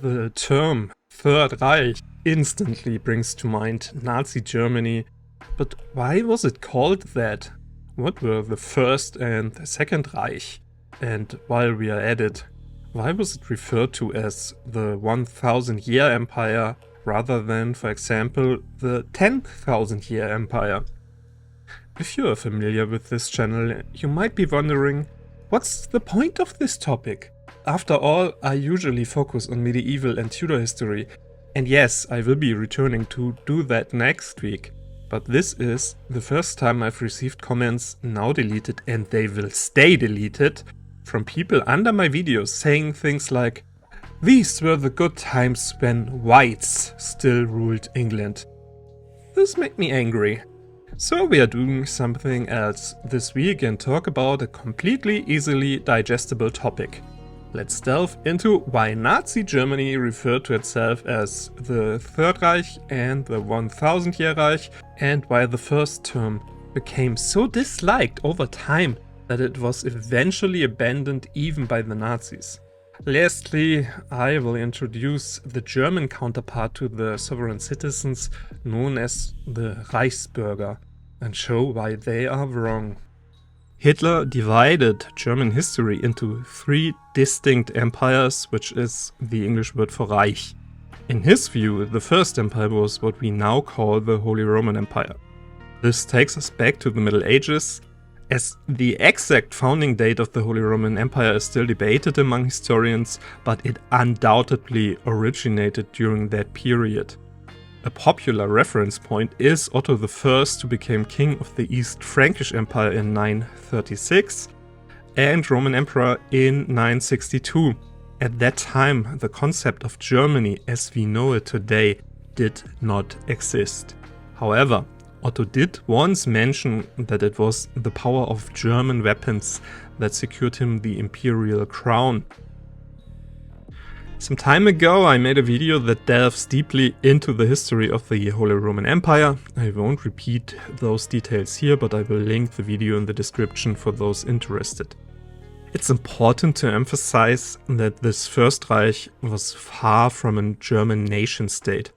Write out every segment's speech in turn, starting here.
The term Third Reich instantly brings to mind Nazi Germany, but why was it called that? What were the First and Second Reich? And while we are at it, why was it referred to as the 1000-year empire rather than, for example, the 10,000-year empire? If you are familiar with this channel, you might be wondering, what's the point of this topic? After all, I usually focus on medieval and Tudor history, and yes, I will be returning to do that next week. But this is the first time I've received comments, now deleted and they will stay deleted, from people under my videos saying things like, "These were the good times when whites still ruled England." This made me angry. So we are doing something else this week and talk about a completely easily digestible topic. Let's delve into why Nazi Germany referred to itself as the Third Reich and the 1000-year Reich, and why the first term became so disliked over time that it was eventually abandoned even by the Nazis. Lastly, I will introduce the German counterpart to the sovereign citizens, known as the Reichsbürger, and show why they are wrong. Hitler divided German history into three distinct empires, which is the English word for Reich. In his view, the first empire was what we now call the Holy Roman Empire. This takes us back to the Middle Ages, as the exact founding date of the Holy Roman Empire is still debated among historians, but it undoubtedly originated during that period. A popular reference point is Otto I, who became king of the East Frankish Empire in 936 and Roman Emperor in 962. At that time, the concept of Germany as we know it today did not exist. However, Otto did once mention that it was the power of German weapons that secured him the imperial crown. Some time ago I made a video that delves deeply into the history of the Holy Roman Empire. I won't repeat those details here, but I will link the video in the description for those interested. It's important to emphasize that this First Reich was far from a German nation state.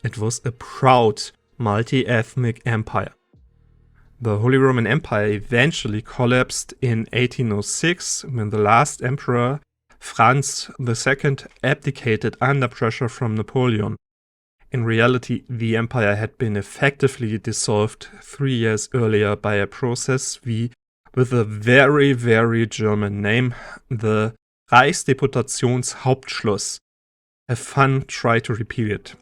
It was a proud multi-ethnic empire. The Holy Roman Empire eventually collapsed in 1806 when the last emperor, Franz II, abdicated under pressure from Napoleon. In reality, the empire had been effectively dissolved 3 years earlier by a process with a very, very German name, the Reichsdeputationshauptschluss. Have fun, try to repeat it.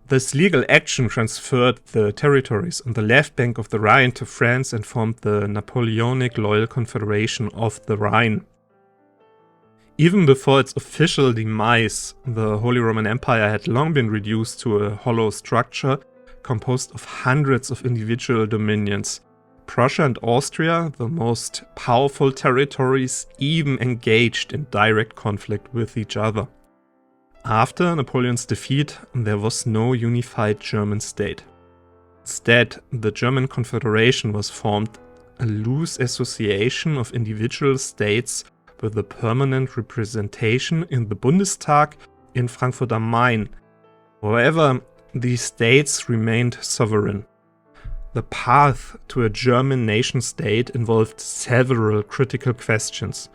This legal action transferred the territories on the left bank of the Rhine to France and formed the Napoleonic Loyal Confederation of the Rhine. Even before its official demise, the Holy Roman Empire had long been reduced to a hollow structure composed of hundreds of individual dominions. Prussia and Austria, the most powerful territories, even engaged in direct conflict with each other. After Napoleon's defeat, there was no unified German state. Instead, the German Confederation was formed, a loose association of individual states with a permanent representation in the Bundestag in Frankfurt am Main. However, these states remained sovereign. The path to a German nation-state involved several critical questions.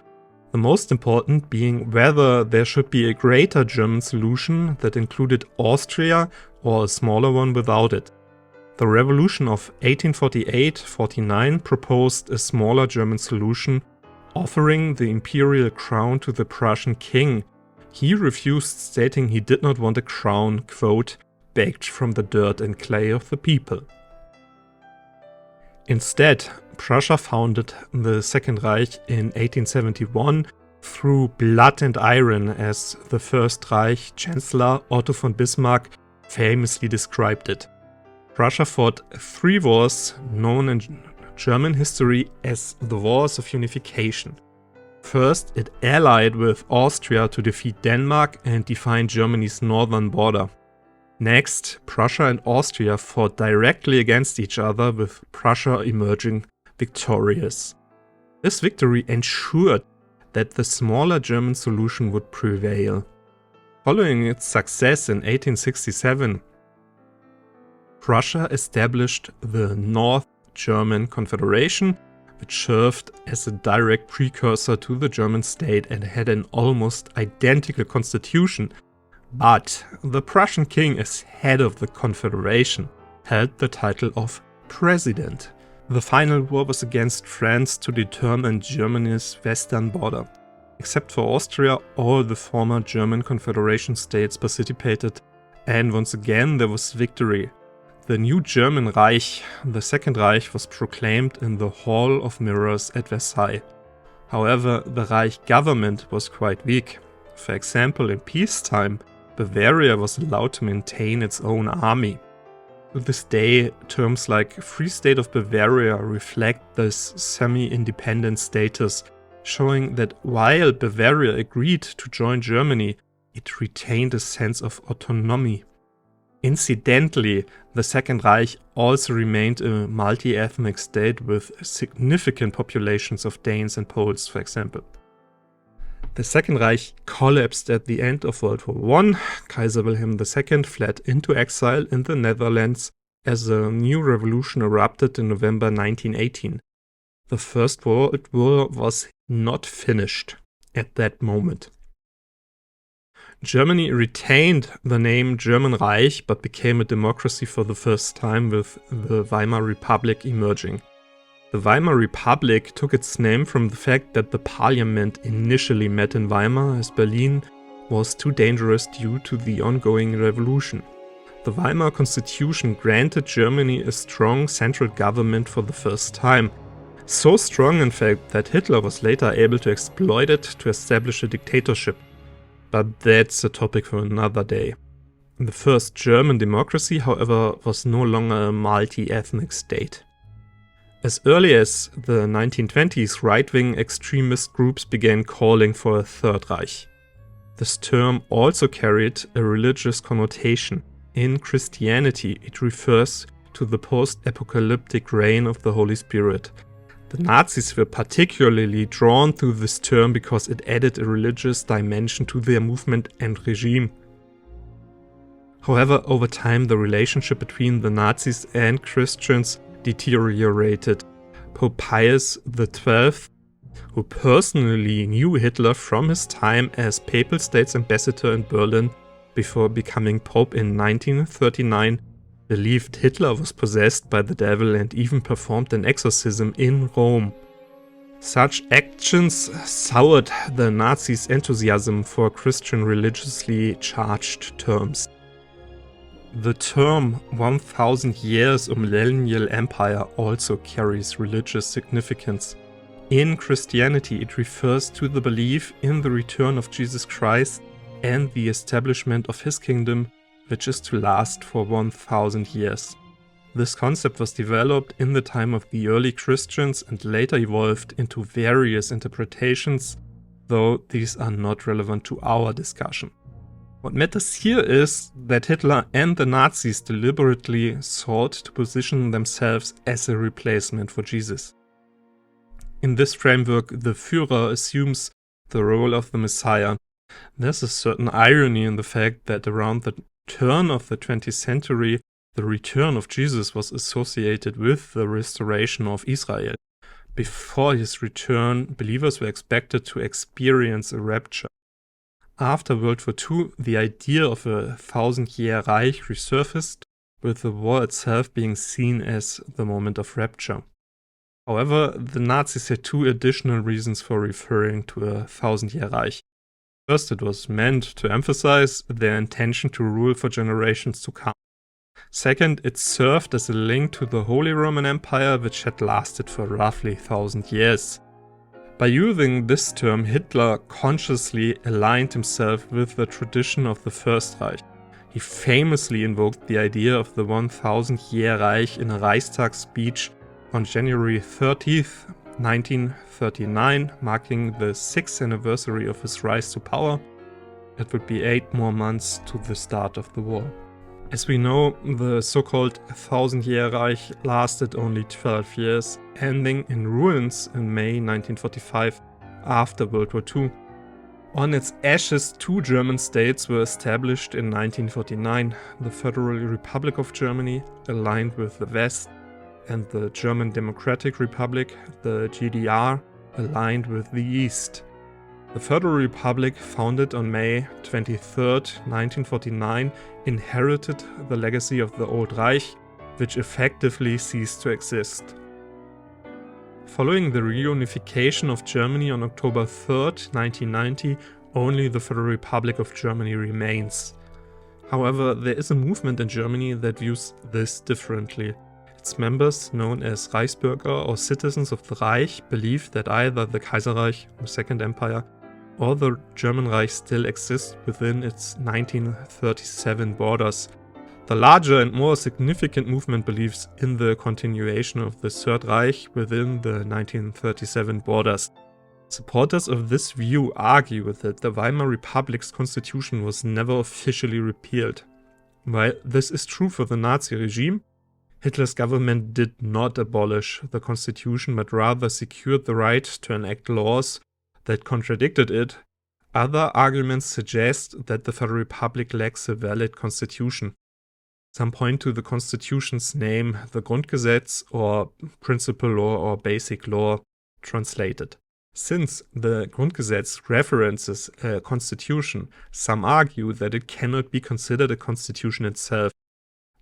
The most important being whether there should be a greater German solution that included Austria or a smaller one without it. The revolution of 1848-49 proposed a smaller German solution, offering the imperial crown to the Prussian king. He refused, stating he did not want a crown, quote, baked from the dirt and clay of the people. Instead, Prussia founded the Second Reich in 1871 through blood and iron, as the First Reich Chancellor Otto von Bismarck famously described it. Prussia fought 3 wars known in German history as the Wars of Unification. First, it allied with Austria to defeat Denmark and define Germany's northern border. Next, Prussia and Austria fought directly against each other, with Prussia emerging victorious. This victory ensured that the smaller German solution would prevail. Following its success in 1867, Prussia established the North German Confederation, which served as a direct precursor to the German state and had an almost identical constitution. But the Prussian king, as head of the confederation, held the title of president. The final war was against France to determine Germany's western border. Except for Austria, all the former German Confederation states participated, and once again there was victory. The new German Reich, the Second Reich, was proclaimed in the Hall of Mirrors at Versailles. However, the Reich government was quite weak. For example, in peacetime, Bavaria was allowed to maintain its own army. To this day, terms like Free State of Bavaria reflect this semi-independent status, showing that while Bavaria agreed to join Germany, it retained a sense of autonomy. Incidentally, the Second Reich also remained a multi-ethnic state with significant populations of Danes and Poles, for example. The Second Reich collapsed at the end of World War I. Kaiser Wilhelm II fled into exile in the Netherlands as a new revolution erupted in November 1918. The First World War was not finished at that moment. Germany retained the name German Reich but became a democracy for the first time with the Weimar Republic emerging. The Weimar Republic took its name from the fact that the parliament initially met in Weimar as Berlin was too dangerous due to the ongoing revolution. The Weimar Constitution granted Germany a strong central government for the first time. So strong, in fact, that Hitler was later able to exploit it to establish a dictatorship. But that's a topic for another day. The first German democracy, however, was no longer a multi-ethnic state. As early as the 1920s, right-wing extremist groups began calling for a Third Reich. This term also carried a religious connotation. In Christianity, it refers to the post-apocalyptic reign of the Holy Spirit. The Nazis were particularly drawn to this term because it added a religious dimension to their movement and regime. However, over time the relationship between the Nazis and Christians deteriorated. Pope Pius XII, who personally knew Hitler from his time as Papal States Ambassador in Berlin before becoming Pope in 1939, believed Hitler was possessed by the devil and even performed an exorcism in Rome. Such actions soured the Nazis' enthusiasm for Christian religiously charged terms. The term 1000 years or millennial empire also carries religious significance. In Christianity, it refers to the belief in the return of Jesus Christ and the establishment of his kingdom, which is to last for 1000 years. This concept was developed in the time of the early Christians and later evolved into various interpretations, though these are not relevant to our discussion. What matters here is that Hitler and the Nazis deliberately sought to position themselves as a replacement for Jesus. In this framework, the Führer assumes the role of the Messiah. There's a certain irony in the fact that around the turn of the 20th century, the return of Jesus was associated with the restoration of Israel. Before his return, believers were expected to experience a rapture. After World War II, the idea of a 1000-year Reich resurfaced, with the war itself being seen as the moment of rapture. However, the Nazis had two additional reasons for referring to a 1000-year Reich. First, it was meant to emphasize their intention to rule for generations to come. Second, it served as a link to the Holy Roman Empire, which had lasted for roughly 1000 years. By using this term, Hitler consciously aligned himself with the tradition of the First Reich. He famously invoked the idea of the 1000-year Reich in a Reichstag speech on January 30th, 1939, marking the 6th anniversary of his rise to power. It would be 8 more months to the start of the war. As we know, the so-called 1000-year Reich lasted only 12 years, ending in ruins in May 1945 after World War II. On its ashes, two German states were established in 1949, the Federal Republic of Germany, aligned with the West, and the German Democratic Republic, the GDR, aligned with the East. The Federal Republic, founded on May 23, 1949, inherited the legacy of the Old Reich, which effectively ceased to exist. Following the reunification of Germany on October 3, 1990, only the Federal Republic of Germany remains. However, there is a movement in Germany that views this differently. Its members, known as Reichsbürger or citizens of the Reich, believe that either the Kaiserreich, the Second Empire, or the German Reich still exists within its 1937 borders. The larger and more significant movement believes in the continuation of the Third Reich within the 1937 borders. Supporters of this view argue that the Weimar Republic's constitution was never officially repealed. While this is true for the Nazi regime, Hitler's government did not abolish the constitution but rather secured the right to enact laws that contradicted it. Other arguments suggest that the Federal Republic lacks a valid constitution. Some point to the constitution's name, the Grundgesetz, or principal law or basic law translated. Since the Grundgesetz references a constitution, some argue that it cannot be considered a constitution itself.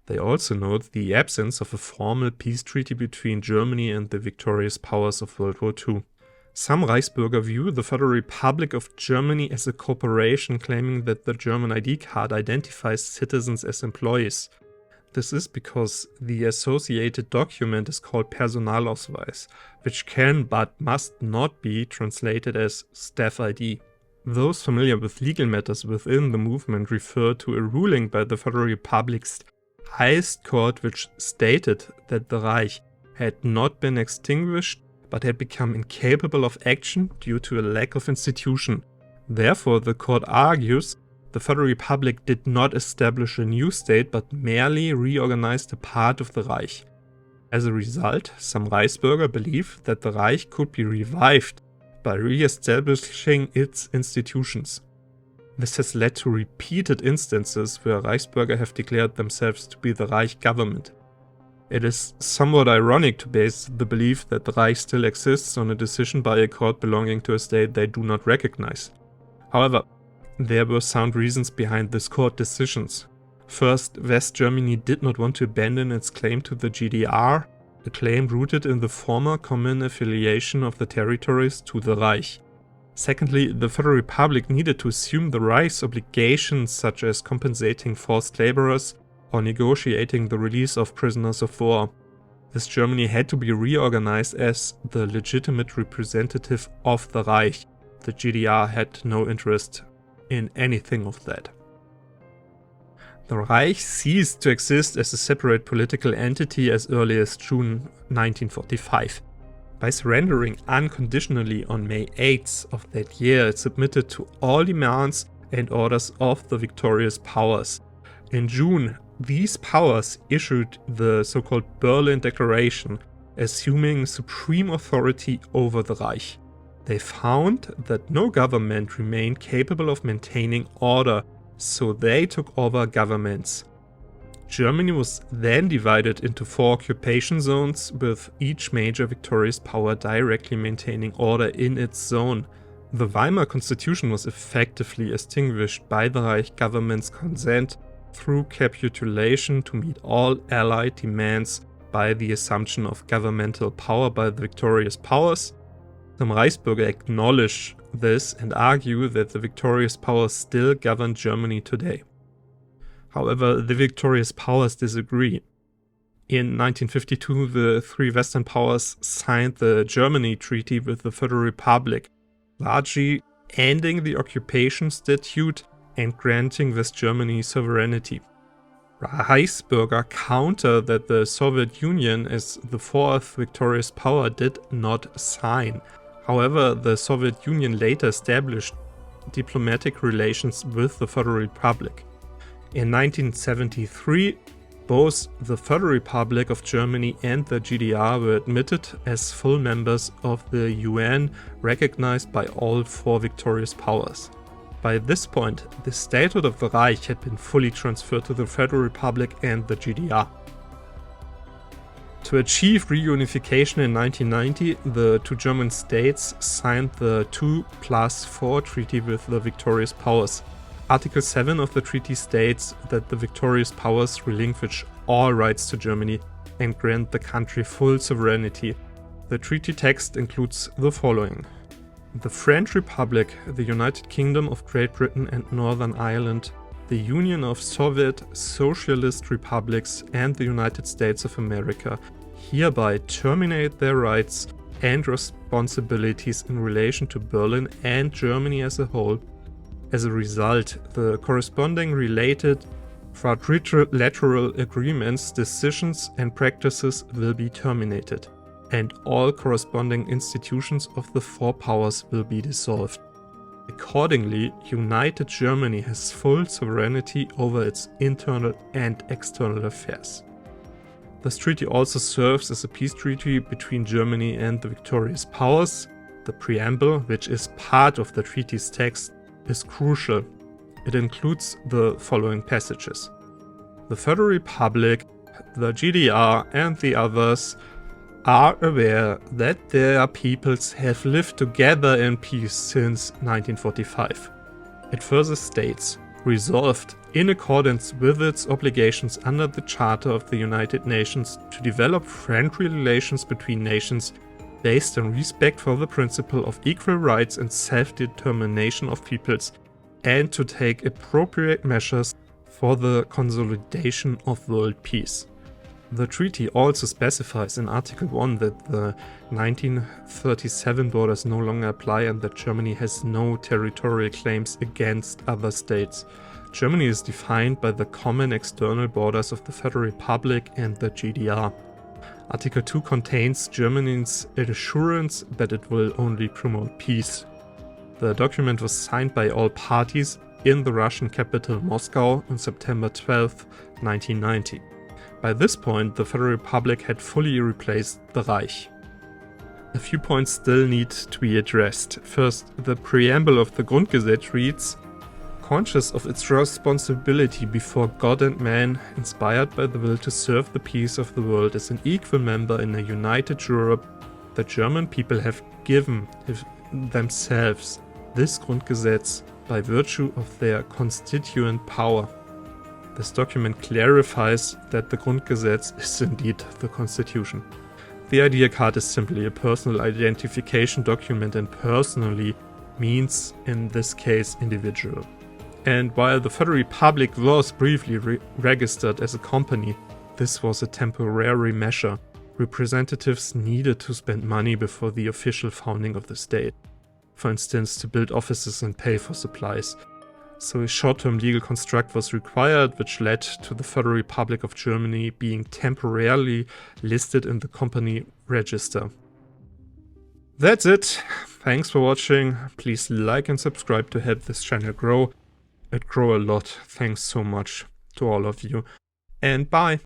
They also note the absence of a formal peace treaty between Germany and the victorious powers of World War II. Some Reichsbürger view the Federal Republic of Germany as a corporation, claiming that the German ID card identifies citizens as employees. This is because the associated document is called Personalausweis, which can but must not be translated as Staff ID. Those familiar with legal matters within the movement refer to a ruling by the Federal Republic's highest court which stated that the Reich had not been extinguished but had become incapable of action due to a lack of institution. Therefore, the court argues the Federal Republic did not establish a new state but merely reorganized a part of the Reich. As a result, some Reichsbürger believe that the Reich could be revived by re-establishing its institutions. This has led to repeated instances where Reichsbürger have declared themselves to be the Reich government. It is somewhat ironic to base the belief that the Reich still exists on a decision by a court belonging to a state they do not recognize. However, there were sound reasons behind this court decisions. First, West Germany did not want to abandon its claim to the GDR, a claim rooted in the former common affiliation of the territories to the Reich. Secondly, the Federal Republic needed to assume the Reich's obligations such as compensating forced laborers or negotiating the release of prisoners of war. This Germany had to be reorganized as the legitimate representative of the Reich. The GDR had no interest in anything of that. The Reich ceased to exist as a separate political entity as early as June 1945. By surrendering unconditionally on May 8th of that year, it submitted to all demands and orders of the victorious powers. In June, these powers issued the so-called Berlin Declaration, assuming supreme authority over the Reich. They found that no government remained capable of maintaining order, so they took over governments. Germany was then divided into 4 occupation zones, with each major victorious power directly maintaining order in its zone. The Weimar Constitution was effectively extinguished by the Reich government's consent through capitulation to meet all Allied demands by the assumption of governmental power by the victorious powers. Some Reichsbürger acknowledge this and argue that the victorious powers still govern Germany today. However, the victorious powers disagree. In 1952, the 3 Western powers signed the Germany Treaty with the Federal Republic, largely ending the occupation statute and granting West Germany sovereignty. Reichsbürger counter that the Soviet Union, as the 4th victorious power, did not sign. However, the Soviet Union later established diplomatic relations with the Federal Republic. In 1973, both the Federal Republic of Germany and the GDR were admitted as full members of the UN, recognized by all 4 victorious powers. By this point, the statehood of the Reich had been fully transferred to the Federal Republic and the GDR. To achieve reunification in 1990, the two German states signed the 2+4 treaty with the victorious powers. Article 7 of the treaty states that the victorious powers relinquish all rights to Germany and grant the country full sovereignty. The treaty text includes the following: the French Republic, the United Kingdom of Great Britain and Northern Ireland, the Union of Soviet Socialist Republics, and the United States of America hereby terminate their rights and responsibilities in relation to Berlin and Germany as a whole. As a result, the corresponding related quadrilateral agreements, decisions, and practices will be terminated, and all corresponding institutions of the four powers will be dissolved. Accordingly, United Germany has full sovereignty over its internal and external affairs. This treaty also serves as a peace treaty between Germany and the victorious powers. The preamble, which is part of the treaty's text, is crucial. It includes the following passages: the Federal Republic, the GDR, and the others are aware that their peoples have lived together in peace since 1945. It further states, resolved in accordance with its obligations under the Charter of the United Nations to develop friendly relations between nations based on respect for the principle of equal rights and self-determination of peoples, and to take appropriate measures for the consolidation of world peace. The treaty also specifies in Article 1 that the 1937 borders no longer apply and that Germany has no territorial claims against other states. Germany is defined by the common external borders of the Federal Republic and the GDR. Article 2 contains Germany's assurance that it will only promote peace. The document was signed by all parties in the Russian capital Moscow on September 12, 1990. By this point, the Federal Republic had fully replaced the Reich. A few points still need to be addressed. First, the preamble of the Grundgesetz reads, conscious of its responsibility before God and man, inspired by the will to serve the peace of the world as an equal member in a united Europe, the German people have given themselves this Grundgesetz by virtue of their constituent power. This document clarifies that the Grundgesetz is indeed the Constitution. The idea card is simply a personal identification document, and personally means, in this case, individual. And while the Federal Republic was briefly registered as a company, this was a temporary measure. Representatives needed to spend money before the official founding of the state. For instance, to build offices and pay for supplies. So a short-term legal construct was required, which led to the Federal Republic of Germany being temporarily listed in the company register. That's it. Thanks for watching. Please like and subscribe to help this channel grow. It grows a lot. Thanks so much to all of you. And bye.